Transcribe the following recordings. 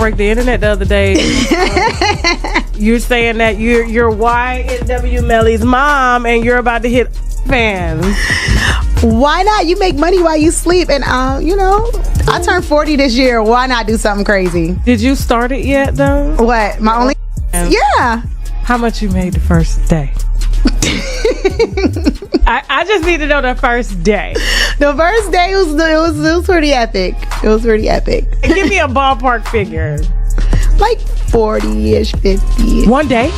broke the internet the other day. You're saying that you're YNW Melly's mom and you're about to hit fans. Why not? You make money while you sleep, and I turned 40 this year. Why not do something crazy? Did you start it yet though? What? My only? Yeah. How much you made the first day? I just need to know the first day. The first day was pretty epic. It was pretty epic. Give me a ballpark figure. Like 40-ish, 50. One day.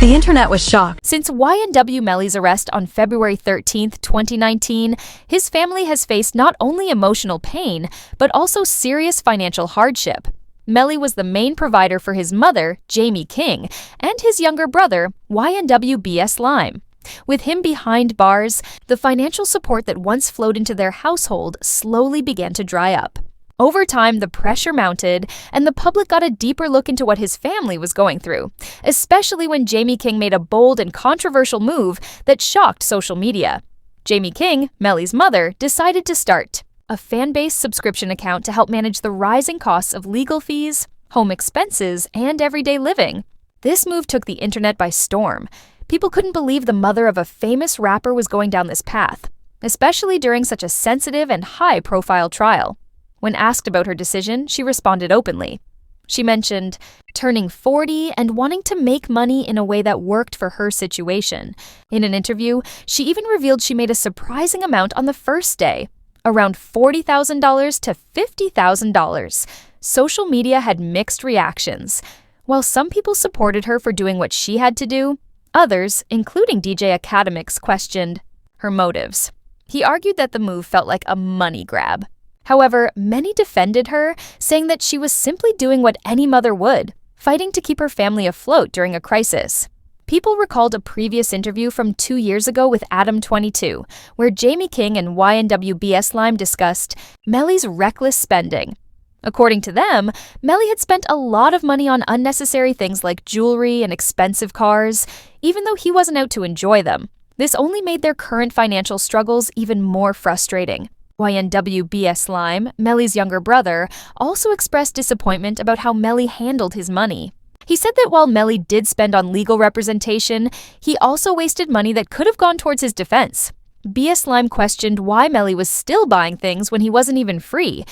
The internet was shocked. Since YNW Melly's arrest on February 13th, 2019, his family has faced not only emotional pain, but also serious financial hardship. Melly was the main provider for his mother, Jamie King, and his younger brother, YNW BS Lime. With him behind bars, the financial support that once flowed into their household slowly began to dry up. Over time, the pressure mounted, and the public got a deeper look into what his family was going through, especially when Jamie King made a bold and controversial move that shocked social media. Jamie King, Melly's mother, decided to start a fan-based subscription account to help manage the rising costs of legal fees, home expenses, and everyday living. This move took the internet by storm. People couldn't believe the mother of a famous rapper was going down this path, especially during such a sensitive and high-profile trial. When asked about her decision, she responded openly. She mentioned turning 40 and wanting to make money in a way that worked for her situation. In an interview, she even revealed she made a surprising amount on the first day, around $40,000 to $50,000. Social media had mixed reactions. While some people supported her for doing what she had to do, others, including DJ Academics, questioned her motives. He argued that the move felt like a money grab. However, many defended her, saying that she was simply doing what any mother would, fighting to keep her family afloat during a crisis. People recalled a previous interview from 2 years ago with Adam22, where Jamie King and YNW BS Lime discussed Melly's reckless spending. According to them, Melly had spent a lot of money on unnecessary things like jewelry and expensive cars, even though he wasn't out to enjoy them. This only made their current financial struggles even more frustrating. YNW BS Lime, Melly's younger brother, also expressed disappointment about how Melly handled his money. He said that while Melly did spend on legal representation, he also wasted money that could have gone towards his defense. BS Lime questioned why Melly was still buying things when he wasn't even free.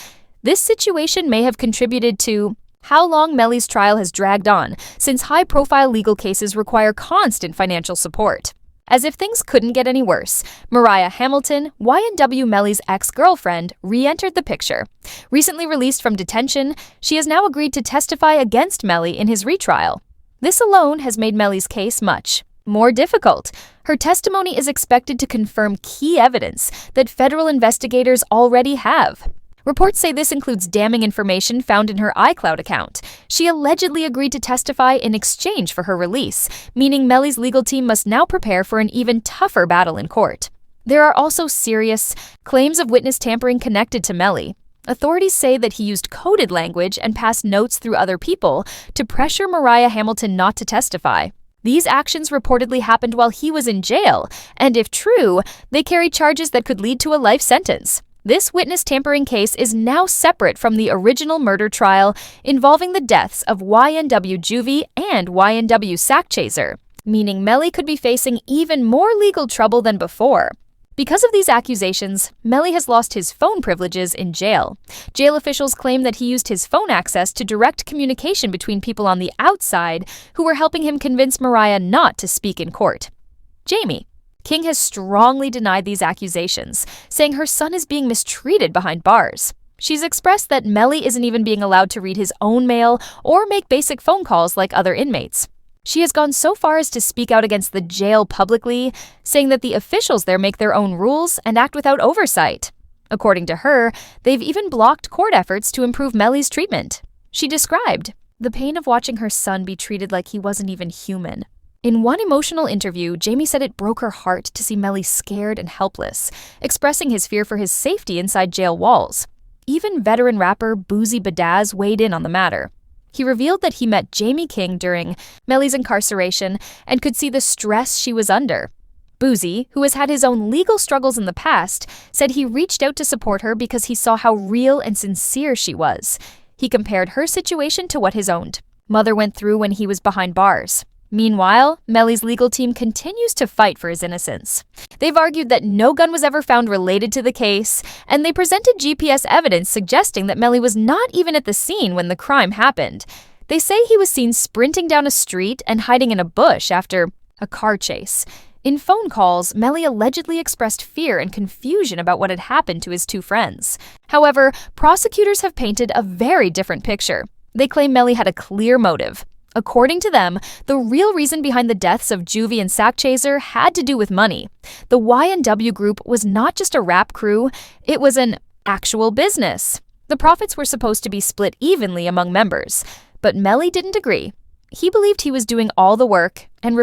This situation may have contributed to how long Melly's trial has dragged on, since high-profile legal cases require constant financial support. As if things couldn't get any worse, Mariah Hamilton, YNW Melly's ex-girlfriend, re-entered the picture. Recently released from detention, she has now agreed to testify against Melly in his retrial. This alone has made Melly's case much more difficult. Her testimony is expected to confirm key evidence that federal investigators already have. Reports say this includes damning information found in her iCloud account. She allegedly agreed to testify in exchange for her release, meaning Melly's legal team must now prepare for an even tougher battle in court. There are also serious claims of witness tampering connected to Melly. Authorities say that he used coded language and passed notes through other people to pressure Mariah Hamilton not to testify. These actions reportedly happened while he was in jail, and if true, they carry charges that could lead to a life sentence. This witness tampering case is now separate from the original murder trial involving the deaths of YNW Juvie and YNW Sackchaser, meaning Melly could be facing even more legal trouble than before. Because of these accusations, Melly has lost his phone privileges in jail. Jail officials claim that he used his phone access to direct communication between people on the outside who were helping him convince Mariah not to speak in court. Jamie King has strongly denied these accusations, saying her son is being mistreated behind bars. She's expressed that Melly isn't even being allowed to read his own mail or make basic phone calls like other inmates. She has gone so far as to speak out against the jail publicly, saying that the officials there make their own rules and act without oversight. According to her, they've even blocked court efforts to improve Melly's treatment. She described the pain of watching her son be treated like he wasn't even human. In one emotional interview, Jamie said it broke her heart to see Melly scared and helpless, expressing his fear for his safety inside jail walls. Even veteran rapper Boozy Badazz weighed in on the matter. He revealed that he met Jamie King during Melly's incarceration and could see the stress she was under. Boozy, who has had his own legal struggles in the past, said he reached out to support her because he saw how real and sincere she was. He compared her situation to what his owned mother went through when he was behind bars. Meanwhile, Melly's legal team continues to fight for his innocence. They've argued that no gun was ever found related to the case, and they presented GPS evidence suggesting that Melly was not even at the scene when the crime happened. They say he was seen sprinting down a street and hiding in a bush after a car chase. In phone calls, Melly allegedly expressed fear and confusion about what had happened to his two friends. However, prosecutors have painted a very different picture. They claim Melly had a clear motive. According to them, the real reason behind the deaths of Juvie and Sackchaser had to do with money. The YNW group was not just a rap crew, it was an actual business. The profits were supposed to be split evenly among members, but Melly didn't agree. He believed he was doing all the work and